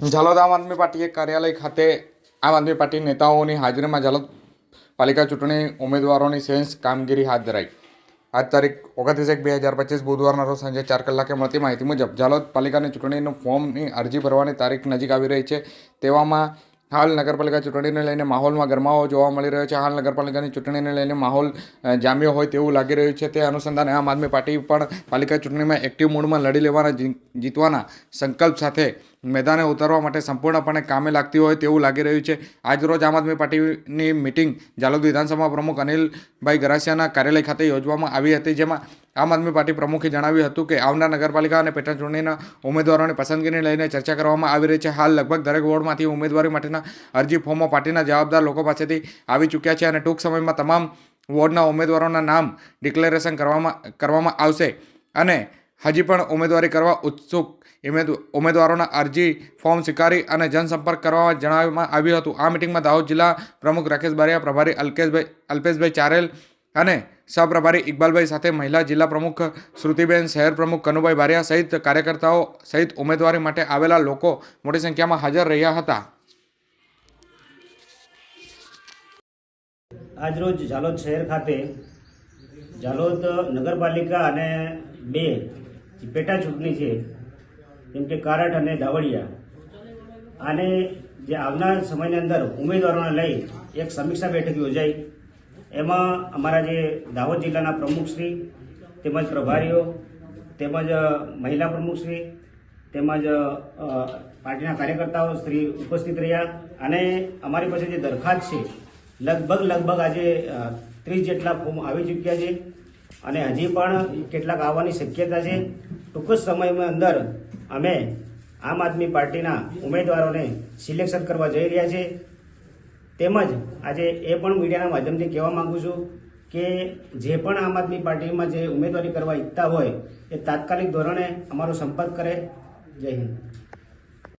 ઝાલોદ આમ આદમી પાર્ટીએ કાર્યાલય ખાતે આમ આદમી પાર્ટી નેતાઓની હાજરીમાં ઝાલોદ પાલિકા ચૂંટણી ઉમેદવારોની સેન્સ કામગીરી હાથ ધરાઈ। આજ તારીખ 29/1/2025 બુધવારના રોજ સાંજે 4 કલાકે મળતી માહિતી મુજબ ઝાલોદ પાલિકાની ચૂંટણીનું ફોર્મની અરજી ભરવાની તારીખ નજીક આવી રહી છે। તેવામાં હાલ નગરપાલિકા ચૂંટણીને લઈને માહોલમાં ગરમાવો જોવા મળી રહ્યો છે। હાલ નગરપાલિકાની ચૂંટણીને લઈને માહોલ જામ્યો હોય તેવું લાગી રહ્યું છે। તે અનુસંધાને આમ આદમી પાર્ટી પણ પાલિકા ચૂંટણીમાં એક્ટિવ મોડમાં લડી લેવાના જીતવાના સંકલ્પ સાથે મેદાને ઉતરવા માટે સંપૂર્ણપણે કામે લાગતી હોય તેવું લાગી રહ્યું છે। આજરોજ આમ આદમી પાર્ટીની મિટિંગ ઝાલોદ વિધાનસભા પ્રમુખ અનિલભાઈ ગરાસિયાના કાર્યાલય ખાતે યોજવામાં આવી હતી, જેમાં આમ આદમી પાર્ટી પ્રમુખે જણાવ્યું હતું કે આવનાર નગરપાલિકા અને પેટા ચૂંટણીના ઉમેદવારોની પસંદગીને લઈને ચર્ચા કરવામાં આવી રહી છે। હાલ લગભગ દરેક વોર્ડમાંથી ઉમેદવારી માટેના અરજી ફોર્મો પાર્ટીના જવાબદાર લોકો પાસેથી આવી ચૂક્યા છે અને ટૂંક સમયમાં તમામ વોર્ડના ઉમેદવારોના નામ ડિક્લેરેશન કરવામાં આવશે અને હજી પણ ઉમેદવારી કરવા ઉત્સુક ઉમેદવારોના અરજી ફોર્મ સ્વીકારી અને જનસંપર્ક કરવા જણાવવામાં આવ્યું હતું। આ મિટિંગમાં દાહોદ જિલ્લા પ્રમુખ રાકેશ બારિયા, પ્રભારી અલ્પેશભાઈ ચારેલ અને સહપ્રભારી ઇકબાલભાઈ સાથે મહિલા જિલ્લા પ્રમુખ શ્રુતિબેન, શહેર પ્રમુખ કનુભાઈ બારિયા સહિત કાર્યકર્તાઓ સહિત ઉમેદવારી માટે આવેલા લોકો મોટી સંખ્યામાં હાજર રહ્યા હતા। આજરોજ ઝાલોદ શહેર ખાતે ઝાલોદ નગરપાલિકા અને 2 પેટા ચૂંટણી છે, જેમ કે કારટ અને દાવડિયા, આને જે આવનાર સમયની અંદર ઉમેદવારોને લઈ એક સમીક્ષા બેઠક યોજાઈ। એમાં અમારા જે દાહોદ જિલ્લાના પ્રમુખશ્રી તેમજ પ્રભારીઓ તેમજ મહિલા પ્રમુખશ્રી તેમજ પાર્ટીના કાર્યકર્તાઓ શ્રી ઉપસ્થિત રહ્યા અને અમારી પાસે જે દરખાસ્ત છે લગભગ આજે 30 જેટલા ફોર્મ આવી ચૂક્યા છે અને હજી પણ કેટલાક આવવાની શક્યતા છે। ટૂંક જ સમયમાં અંદર અમે આમ આદમી પાર્ટીના ઉમેદવારોને સિલેક્શન કરવા જઈ રહ્યા છે। તેમજ આજે એ પણ મીડિયાના માધ્યમથી કહેવા માગું છું કે જે પણ આમ આદમી પાર્ટીમાં જે ઉમેદવારી કરવા ઈચ્છતા હોય એ તાત્કાલિક ધોરણે અમારો સંપર્ક કરે। જય હિન્દ।